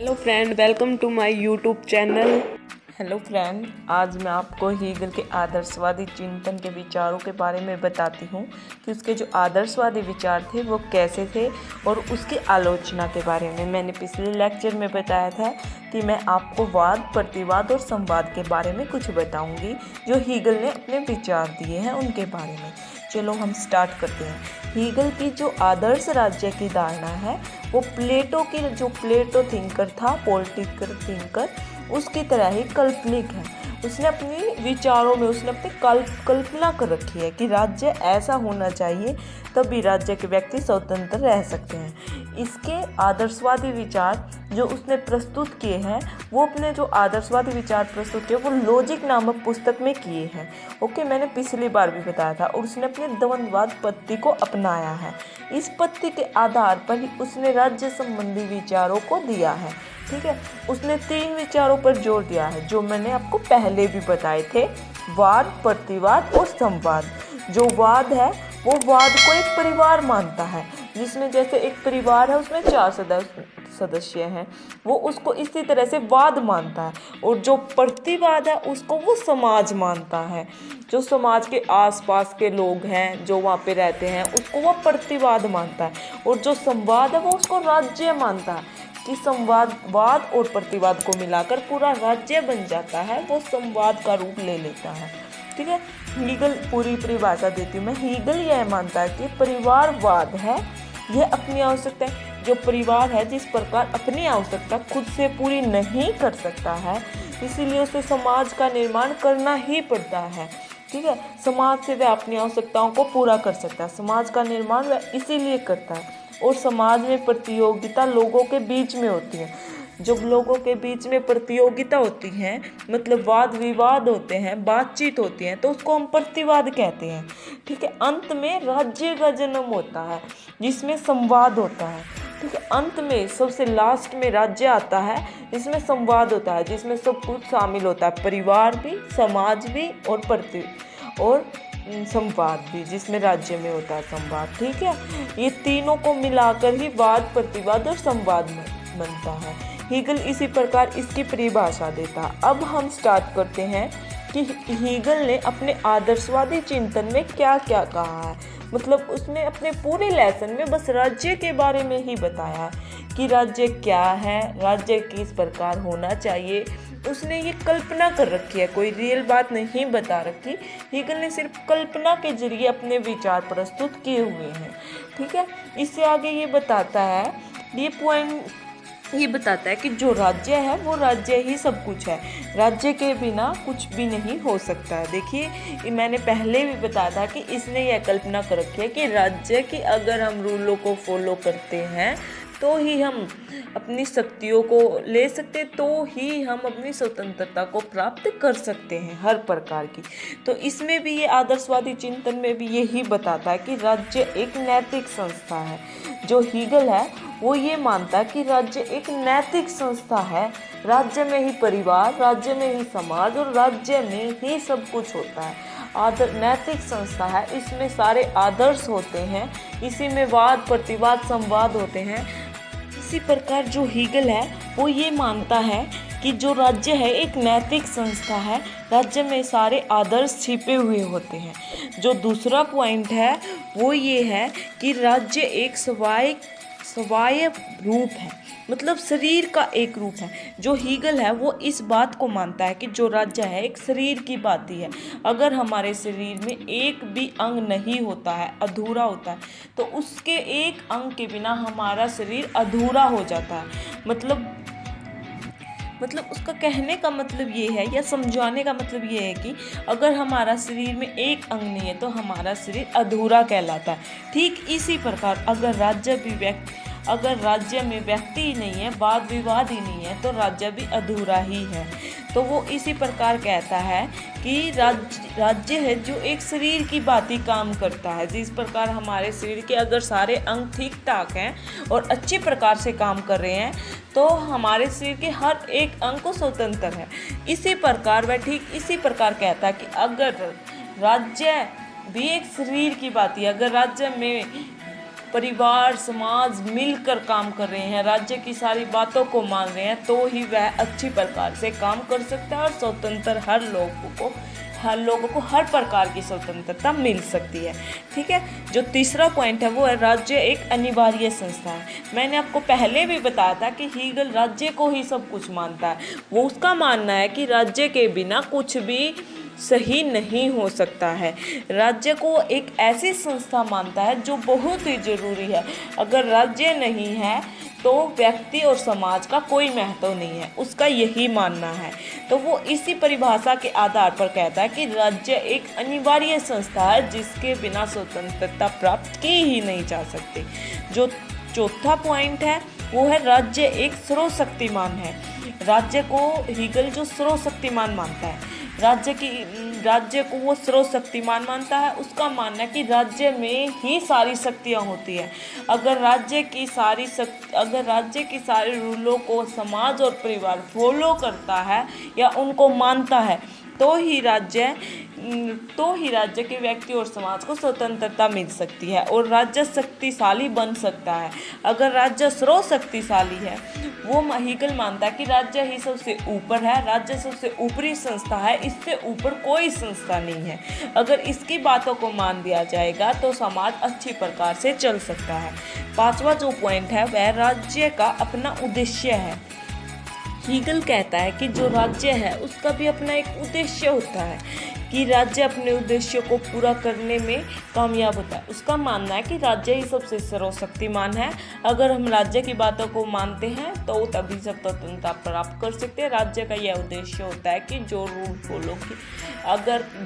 Hello friend, welcome to my YouTube channel. Hello friend, आज मैं आपको हीगल के आदर्शवादी चिंतन के विचारों के बारे में बताती हूँ कि उसके जो आदर्शवादी विचार थे वो कैसे थे और उसकी आलोचना के बारे में। मैंने पिछले लेक्चर में बताया था कि मैं आपको वाद, प्रतिवाद और संवाद के बारे में कुछ बताऊंगी जो हीगल ने अपने विचार दिए हैं उनके बारे में। चलो हम स्टार्ट करते हैं। हीगल की जो आदर्श राज्य की धारणा है वो प्लेटो थिंकर था, पॉलिटिकल थिंकर, उसकी तरह ही काल्पनिक है। उसने अपनी विचारों में अपनी कल्पना कर रखी है कि राज्य ऐसा होना चाहिए, तभी राज्य के व्यक्ति स्वतंत्र रह सकते हैं। इसके आदर्शवादी विचार जो उसने प्रस्तुत किए हैं, वो अपने जो आदर्शवादी विचार प्रस्तुत किए वो लॉजिक नामक पुस्तक में किए हैं। ओके, मैंने पिछली बार भी बताया था। और उसने अपने द्वंद्ववाद पद्धति को अपनाया है। इस पद्धति के आधार पर ही उसने राज्य संबंधी विचारों को दिया है। ठीक है, उसने 3 विचारों पर जोर दिया है जो मैंने आपको पहले भी बताए थे: वाद, प्रतिवाद और संवाद। जो वाद है वो वाद को एक परिवार मानता है, जिसमें जैसे एक परिवार है उसमें 4 सदस्य हैं, वो उसको इसी तरह से वाद मानता है। और जो प्रतिवाद है उसको वो समाज मानता है, जो समाज के आसपास के लोग हैं जो वहाँ पे रहते हैं उसको वो प्रतिवाद मानता है। और जो संवाद है वो उसको राज्य मानता है कि वाद और प्रतिवाद को मिलाकर पूरा राज्य बन जाता है, वो संवाद का रूप ले लेता है। ठीक है, हीगल पूरी परिभाषा देती हूँ मैं। हीगल यह मानता है कि परिवारवाद है, यह अपनी आवश्यकता है। जो परिवार है जिस प्रकार अपनी आवश्यकता खुद से पूरी नहीं कर सकता है, इसीलिए उसे समाज का निर्माण करना ही पड़ता है। ठीक है, समाज से वह अपनी आवश्यकताओं को पूरा कर सकता है। समाज का निर्माण वह इसीलिए करता है। और समाज में प्रतियोगिता लोगों के बीच में होती है। जब लोगों के बीच में प्रतियोगिता होती है, मतलब वाद विवाद होते हैं, बातचीत होती है, तो उसको हम प्रतिवाद कहते हैं। ठीक है, अंत में राज्य का जन्म होता है जिसमें संवाद होता है। ठीक है, अंत में सबसे लास्ट में राज्य आता है जिसमें संवाद होता है, जिसमें सब कुछ शामिल होता है, परिवार भी, समाज भी और संवाद भी, जिसमें राज्य में होता है संवाद। ठीक है, ये तीनों को मिलाकर ही वाद, प्रतिवाद और संवाद बनता है। हीगल इसी प्रकार इसकी परिभाषा देता है। अब हम स्टार्ट करते हैं कि हीगल ने अपने आदर्शवादी चिंतन में क्या क्या कहा है। मतलब उसने अपने पूरे लेसन में बस राज्य के बारे में ही बताया है कि राज्य क्या है, राज्य किस प्रकार होना चाहिए। उसने ये कल्पना कर रखी है, कोई रियल बात नहीं बता रखी। हीगल ने सिर्फ कल्पना के जरिए अपने विचार प्रस्तुत किए हुए हैं। ठीक है, इससे आगे ये बताता है कि जो राज्य है वो राज्य ही सब कुछ है, राज्य के बिना कुछ भी नहीं हो सकता है। देखिए, मैंने पहले भी बताया था कि इसने यह कल्पना कर रखी है कि राज्य की अगर हम रूलों को फॉलो करते हैं तो ही हम अपनी शक्तियों को ले सकते, तो ही हम अपनी स्वतंत्रता को प्राप्त कर सकते हैं हर प्रकार की। तो इसमें भी ये आदर्शवादी चिंतन में भी यही बताता है कि राज्य एक नैतिक संस्था है। जो हीगल है वो ये मानता है कि राज्य एक नैतिक संस्था है। राज्य में ही परिवार, राज्य में ही समाज और राज्य में ही सब कुछ होता है। नैतिक संस्था है, इसमें सारे आदर्श होते हैं, इसी में वाद, प्रतिवाद, संवाद होते हैं। इसी प्रकार जो हीगल है वो ये मानता है कि जो राज्य है एक नैतिक संस्था है, राज्य में सारे आदर्श छिपे हुए होते हैं। जो दूसरा पॉइंट है वो ये है कि राज्य एक स्वायत्त रूप है, मतलब शरीर का एक रूप है। जो हीगल है वो इस बात को मानता है कि जो राज्य है एक शरीर की बात ही है। अगर हमारे शरीर में एक भी अंग नहीं होता है, अधूरा होता है, तो उसके एक अंग के बिना हमारा शरीर अधूरा हो जाता है। मतलब उसका कहने का मतलब ये है, या समझाने का मतलब ये है कि अगर हमारा शरीर में एक अंग नहीं है तो हमारा शरीर अधूरा कहलाता है। ठीक इसी प्रकार अगर राज्य में व्यक्ति ही नहीं है, वाद विवाद ही नहीं है, तो राज्य भी अधूरा ही है। तो वो इसी प्रकार कहता है कि राज्य है जो एक शरीर की भांति काम करता है। जिस प्रकार हमारे शरीर के अगर सारे अंग ठीक ठाक हैं और अच्छी प्रकार से काम कर रहे हैं, तो हमारे शरीर के हर एक अंग को स्वतंत्र है। इसी प्रकार वह ठीक इसी प्रकार कहता है कि अगर राज्य भी एक शरीर की बात है, अगर राज्य में परिवार समाज मिलकर काम कर रहे हैं, राज्य की सारी बातों को मान रहे हैं, तो ही वह अच्छी प्रकार से काम कर सकता है और स्वतंत्र हर लोगों को हर प्रकार की स्वतंत्रता मिल सकती है। ठीक है, जो तीसरा पॉइंट है वो है राज्य एक अनिवार्य संस्था है। मैंने आपको पहले भी बताया था कि हीगल राज्य को ही सब कुछ मानता है। वो उसका मानना है कि राज्य के बिना कुछ भी सही नहीं हो सकता है। राज्य को एक ऐसी संस्था मानता है जो बहुत ही ज़रूरी है। अगर राज्य नहीं है तो व्यक्ति और समाज का कोई महत्व नहीं है, उसका यही मानना है। तो वो इसी परिभाषा के आधार पर कहता है कि राज्य एक अनिवार्य संस्था है जिसके बिना स्वतंत्रता प्राप्त की ही नहीं जा सकती। जो चौथा पॉइंट है वो है राज्य एक सर्वशक्तिमान है। राज्य को हीगल जो सर्वशक्तिमान मानता है, राज्य को वो सर्वशक्तिमान मानता है। उसका मानना है कि राज्य में ही सारी शक्तियाँ होती है। अगर राज्य की सारे रूलों को समाज और परिवार फॉलो करता है या उनको मानता है तो ही राज्य के व्यक्ति और समाज को स्वतंत्रता मिल सकती है और राज्य शक्तिशाली बन सकता है। अगर राज्य सर्वशक्तिशाली है, वो हीगल मानता है कि राज्य ही सबसे ऊपर है, राज्य सबसे ऊपरी संस्था है, इससे ऊपर कोई संस्था नहीं है। अगर इसकी बातों को मान दिया जाएगा तो समाज अच्छी प्रकार से चल सकता है। पांचवा जो पॉइंट है वह राज्य का अपना उद्देश्य है। हीगल कहता है कि जो राज्य है उसका भी अपना एक उद्देश्य होता है कि राज्य अपने उद्देश्य को पूरा करने में कामयाब होता है। उसका मानना है कि राज्य ही सबसे सर्वशक्तिमान है। अगर हम राज्य की बातों को मानते हैं तो तभी स्वतंत्रता प्राप्त कर सकते हैं। राज्य का यह उद्देश्य होता है कि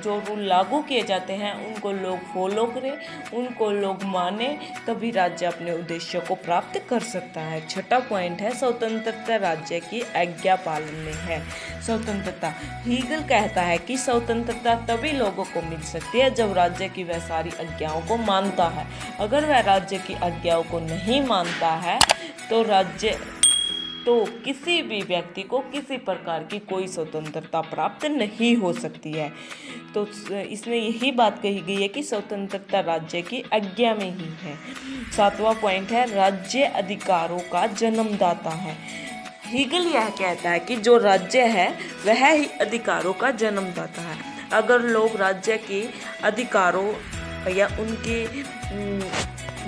जो रूल लागू किए जाते हैं उनको लोग फॉलो करें, उनको लोग माने, तभी राज्य अपने उद्देश्य को प्राप्त कर सकता है। छठा पॉइंट है स्वतंत्रता राज्य की आज्ञा पालन में है। स्वतंत्रता, हीगल कहता है कि स्वतंत्रता तभी लोगों को मिल सकती है जब राज्य की वह सारी आज्ञाओं को मानता है। अगर वह राज्य की आज्ञाओं को नहीं मानता है तो किसी भी व्यक्ति को किसी प्रकार की कोई स्वतंत्रता प्राप्त नहीं हो सकती है। तो इसमें यही बात कही गई है कि स्वतंत्रता राज्य की आज्ञा में ही है। सातवां पॉइंट है राज्य अधिकारों का जन्मदाता है। हीगल यह कहता है कि जो राज्य है वह ही अधिकारों का जन्मदाता है। अगर लोग राज्य के अधिकारों या उनके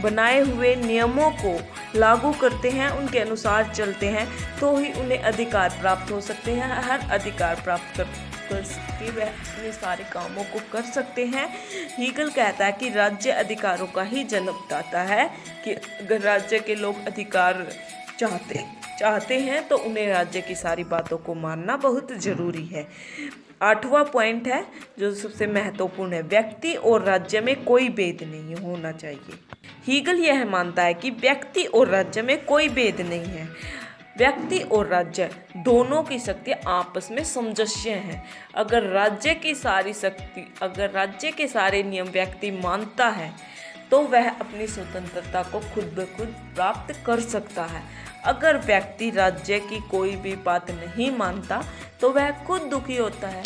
बनाए हुए नियमों को लागू करते हैं, उनके अनुसार चलते हैं, तो ही उन्हें अधिकार प्राप्त हो सकते हैं। हर अधिकार प्राप्त कर सके वह अपने सारे कामों को कर सकते हैं। हीगल कहता है कि राज्य अधिकारों का ही जन्मदाता है कि अगर राज्य के लोग अधिकार चाहते हैं तो उन्हें राज्य की सारी बातों को मानना बहुत ज़रूरी है। आठवां पॉइंट है जो सबसे महत्वपूर्ण है, व्यक्ति और राज्य में कोई भेद नहीं होना चाहिए। हीगल यह मानता है कि व्यक्ति और राज्य में कोई भेद नहीं है। व्यक्ति और राज्य दोनों की शक्ति आपस में सामंजस्य है। अगर राज्य के सारे नियम व्यक्ति मानता है तो वह अपनी स्वतंत्रता को खुद ब खुद प्राप्त कर सकता है। अगर व्यक्ति राज्य की कोई भी बात नहीं मानता तो वह खुद दुखी होता है।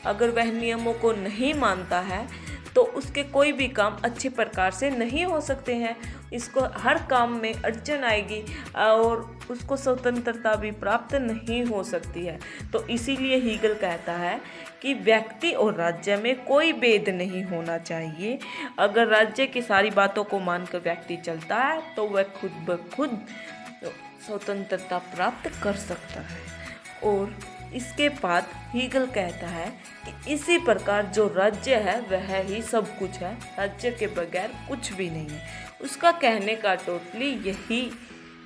अगर वह नियमों को नहीं मानता है तो उसके कोई भी काम अच्छे प्रकार से नहीं हो सकते हैं। इसको हर काम में अड़चन आएगी और उसको स्वतंत्रता भी प्राप्त नहीं हो सकती है। तो इसीलिए हीगल कहता है कि व्यक्ति और राज्य में कोई भेद नहीं होना चाहिए। अगर राज्य की सारी बातों को मानकर व्यक्ति चलता है तो वह खुद ब खुद स्वतंत्रता प्राप्त कर सकता है। और इसके बाद हीगल कहता है कि इसी प्रकार जो राज्य है वह ही सब कुछ है, राज्य के बगैर कुछ भी नहीं है। उसका कहने का टोटली यही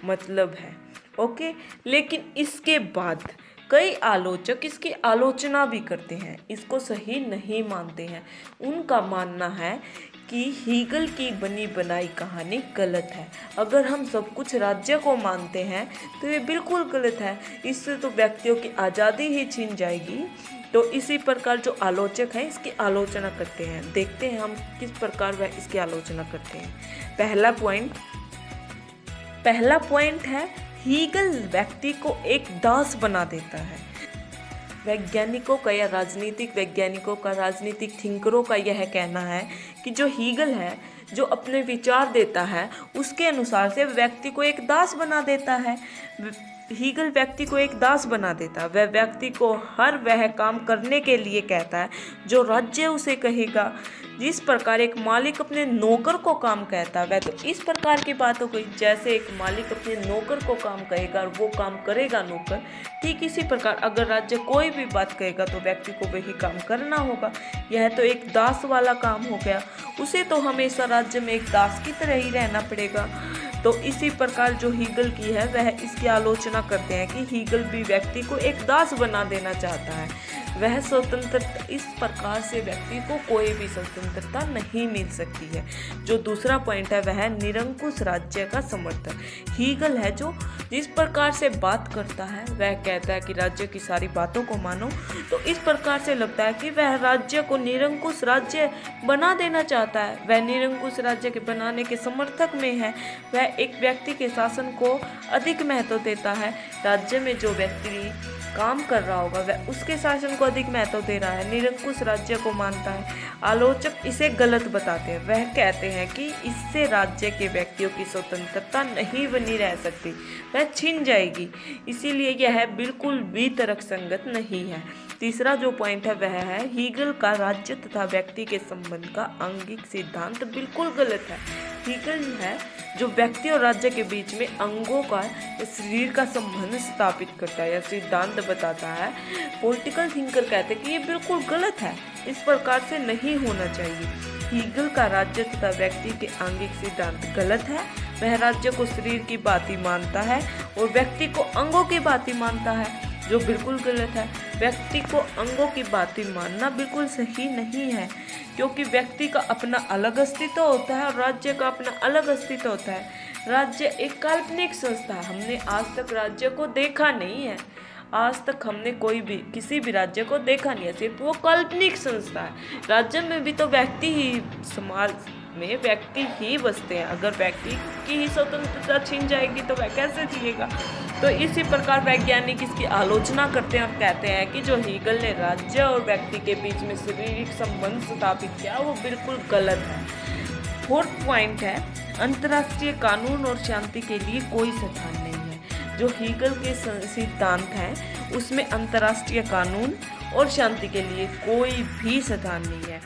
मतलब है। ओके, लेकिन इसके बाद कई आलोचक इसकी आलोचना भी करते हैं, इसको सही नहीं मानते हैं। उनका मानना है कि हीगल की बनी बनाई कहानी गलत है। अगर हम सब कुछ राज्य को मानते हैं तो ये बिल्कुल गलत है। इससे तो व्यक्तियों की आज़ादी ही छीन जाएगी। तो इसी प्रकार जो आलोचक हैं इसकी आलोचना करते हैं। देखते हैं हम किस प्रकार वह इसकी आलोचना करते हैं। पहला पॉइंट है हीगल व्यक्ति को एक दास बना देता है। वैज्ञानिकों का या राजनीतिक वैज्ञानिकों का, राजनीतिक थिंकरों का यह कहना है कि जो हीगल है, जो अपने विचार देता है उसके अनुसार से व्यक्ति को एक दास बना देता है। हीगल व्यक्ति को एक दास बना देता है। वह व्यक्ति को हर वह काम करने के लिए कहता है जो राज्य उसे कहेगा। जिस प्रकार एक मालिक अपने नौकर को काम कहता है, वह तो इस प्रकार की बात हो गई जैसे एक मालिक अपने नौकर को काम कहेगा और वो काम करेगा नौकर। ठीक इसी प्रकार अगर राज्य कोई भी बात कहेगा तो व्यक्ति को वही काम करना होगा। यह तो एक दास वाला काम हो गया। उसे तो हमेशा राज्य में एक दास की तरह ही रहना पड़ेगा। तो इसी प्रकार जो हीगल की है वह इसकी आलोचना करते हैं कि हीगल भी व्यक्ति को एक दास बना देना चाहता है। वह स्वतंत्रता, इस प्रकार से व्यक्ति को कोई भी स्वतंत्रता नहीं मिल सकती है। जो दूसरा पॉइंट है वह है निरंकुश राज्य का समर्थन। हीगल है जो जिस प्रकार से बात करता है वह कहता है कि राज्य की सारी बातों को मानो। तो इस प्रकार से लगता है कि वह राज्य को निरंकुश राज्य बना देना चाहता है। वह निरंकुश राज्य के बनाने के समर्थक में है। वह एक व्यक्ति के शासन को अधिक महत्व देता है। राज्य में जो व्यक्ति काम कर रहा होगा वह उसके शासन को अधिक महत्व दे रहा है, निरंकुश राज्य को मानता है। आलोचक इसे गलत बताते हैं। वह कहते हैं कि इससे राज्य के व्यक्तियों की स्वतंत्रता नहीं बनी रह सकती, वह छिन जाएगी। इसीलिए यह बिल्कुल भी तर्कसंगत नहीं है। तीसरा जो पॉइंट है वह है हीगल का राज्य तथा व्यक्ति के संबंध का आंगिक सिद्धांत बिल्कुल गलत है। हीगल है जो व्यक्ति और राज्य के बीच में अंगों का शरीर का संबंध स्थापित करता है या सिद्धांत बताता है। पॉलिटिकल थिंकर कहते हैं कि ये बिल्कुल गलत है, इस प्रकार से नहीं होना चाहिए। हीगल का राज्य तथा व्यक्ति के आंगिक सिद्धांत गलत है। वह राज्य को शरीर की भांति मानता है और व्यक्ति को अंगों की भांति मानता है, जो बिल्कुल गलत है। व्यक्ति को अंगों की भांति मानना बिल्कुल सही नहीं है, क्योंकि व्यक्ति का अपना अलग अस्तित्व होता है और राज्य का अपना अलग अस्तित्व होता है। राज्य एक काल्पनिक संस्था है। हमने आज तक राज्य को देखा नहीं है। आज तक हमने किसी भी राज्य को देखा नहीं है, सिर्फ वो काल्पनिक संस्था है। राज्य में भी तो व्यक्ति ही, समाज में व्यक्ति ही बसते हैं। अगर व्यक्ति की ही स्वतंत्रता छिन जाएगी तो वह कैसे जिएगा। तो इसी प्रकार वैज्ञानिक इसकी आलोचना करते हैं और कहते हैं कि जो हीगल ने राज्य और व्यक्ति के बीच में शारीरिक संबंध स्थापित किया वो बिल्कुल गलत है। फोर्थ पॉइंट है अंतर्राष्ट्रीय कानून और शांति के लिए कोई स्थान नहीं है। जो हीगल के सिद्धांत हैं उसमें अंतर्राष्ट्रीय कानून और शांति के लिए कोई भी स्थान नहीं है।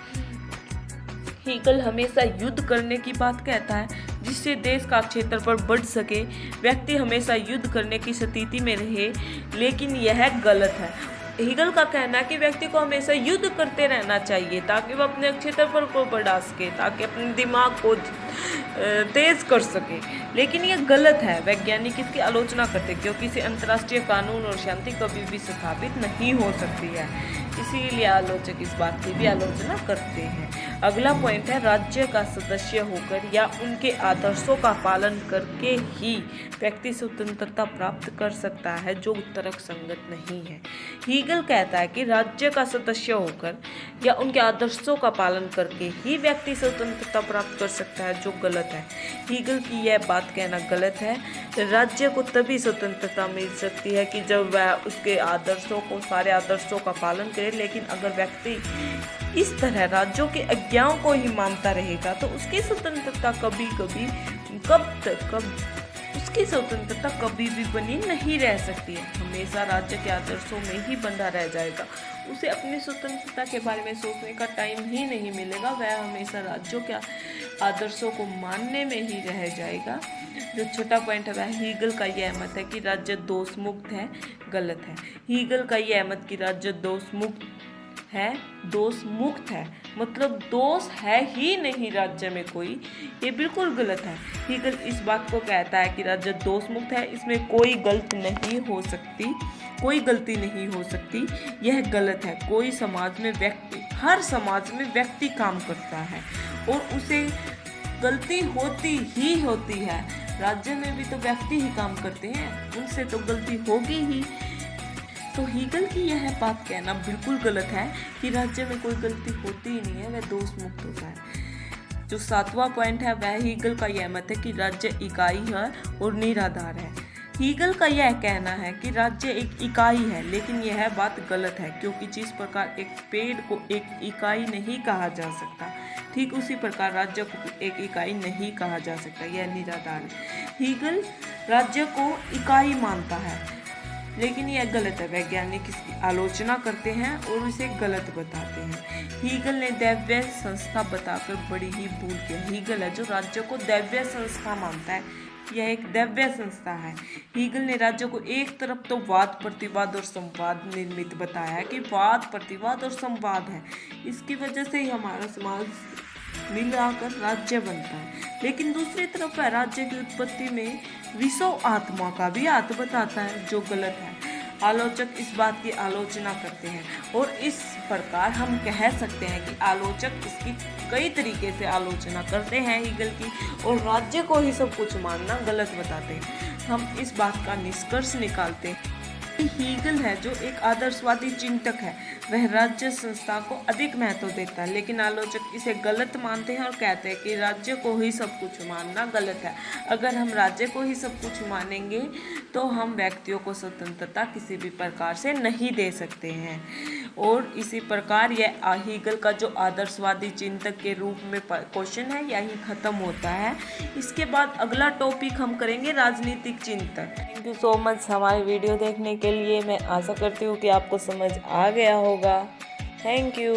हीगल हमेशा युद्ध करने की बात कहता है जिससे देश का क्षेत्रफल बढ़ सके। व्यक्ति हमेशा युद्ध करने की स्थिति में रहे, लेकिन यह गलत है। हीगल का कहना है कि व्यक्ति को हमेशा युद्ध करते रहना चाहिए ताकि वह अपने क्षेत्रफल को बढ़ा सके, ताकि अपने दिमाग को तेज कर सके, लेकिन यह गलत है। वैज्ञानिक इसकी आलोचना करते हैं क्योंकि इसे अंतर्राष्ट्रीय कानून और शांति कभी भी स्थापित नहीं हो सकती है। इसीलिए आलोचक इस बात की भी आलोचना करते हैं। अगला पॉइंट है राज्य का सदस्य होकर या उनके आदर्शों का पालन करके ही व्यक्ति स्वतंत्रता प्राप्त कर सकता है, जो तर्कसंगत नहीं है। हीगल कहता है कि राज्य का सदस्य होकर या उनके आदर्शों का पालन करके ही व्यक्ति स्वतंत्रता प्राप्त कर सकता है, जो गलत है। हीगल की यह बात कहना गलत है। राज्य को तभी स्वतंत्रता मिल सकती है कि जब वह उसके आदर्शों को, सारे आदर्शों का पालन करे। लेकिन अगर व्यक्ति इस तरह राज्यों के आज्ञाओं को ही मानता रहेगा तो उसकी स्वतंत्रता उसकी स्वतंत्रता कभी भी बनी नहीं रह सकती है। हमेशा राज्य के आदर्शों में ही बंधा रह जाएगा। उसे अपनी स्वतंत्रता के बारे में सोचने का टाइम ही नहीं मिलेगा। वह हमेशा राज्यों के आदर्शों को मानने में ही रह जाएगा। जो छोटा पॉइंट है वह हीगल का यह मत है कि राज्य दोष मुक्त है, गलत है। हीगल का यह मत कि राज्य दोष मुक्त है मतलब दोष है ही नहीं राज्य में कोई, ये बिल्कुल गलत है। हीगल इस बात को कहता है कि राज्य दोष मुक्त है, इसमें कोई गलती नहीं हो सकती, यह गलत है। हर समाज में व्यक्ति काम करता है और उसे गलती होती है। राज्य में भी तो व्यक्ति ही काम करते हैं, उनसे तो गलती होगी ही। तो हीगल की यह बात कहना बिल्कुल गलत है कि राज्य में कोई गलती होती ही नहीं है, वह दोष मुक्त होता है। जो सातवां पॉइंट है वह हीगल का यह मत है कि राज्य इकाई है और निराधार है। हीगल का यह कहना है कि राज्य एक इकाई है, लेकिन यह बात गलत है, क्योंकि जिस प्रकार एक पेड़ को एक इकाई नहीं कहा जा सकता, ठीक उसी प्रकार राज्य को एक इकाई नहीं कहा जा सकता। यह निराधार है। हीगल राज्य को इकाई मानता है, लेकिन यह गलत है। वैज्ञानिक इसकी आलोचना करते हैं और इसे गलत बताते हैं। हीगल ने दैव्य संस्था बताकर बड़ी ही भूल की। हीगल है जो राज्य को दैव्य संस्था मानता है, यह एक दैव्य संस्था है। हीगल ने राज्य को एक तरफ तो वाद प्रतिवाद और संवाद निर्मित बताया कि वाद प्रतिवाद और संवाद है, इसकी वजह से ही हमारा समाज मिलाकर राज्य बनता है, लेकिन दूसरी तरफ राज्य की उत्पत्ति में विश्व आत्मा का भी हाथ बताता है, जो गलत है। आलोचक इस बात की आलोचना करते हैं और इस प्रकार हम कह सकते हैं कि आलोचक इसकी कई तरीके से आलोचना करते हैं हीगल की, और राज्य को ही सब कुछ मानना गलत बताते हैं। हम इस बात का निष्कर्ष निकालते हैं कि हीगल है जो एक आदर्शवादी चिंतक है, वह राज्य संस्था को अधिक महत्व देता है, लेकिन आलोचक इसे गलत मानते हैं और कहते हैं कि राज्य को ही सब कुछ मानना गलत है। अगर हम राज्य को ही सब कुछ मानेंगे तो हम व्यक्तियों को स्वतंत्रता किसी भी प्रकार से नहीं दे सकते हैं। और इसी प्रकार यह हीगल का जो आदर्शवादी चिंतक के रूप में क्वेश्चन है यही खत्म होता है। इसके बाद अगला टॉपिक हम करेंगे राजनीतिक चिंतक। थैंक यू सो मच हमारी वीडियो देखने के लिए। मैं आशा करती हूँ कि आपको समझ आ गया होगा। Thank you.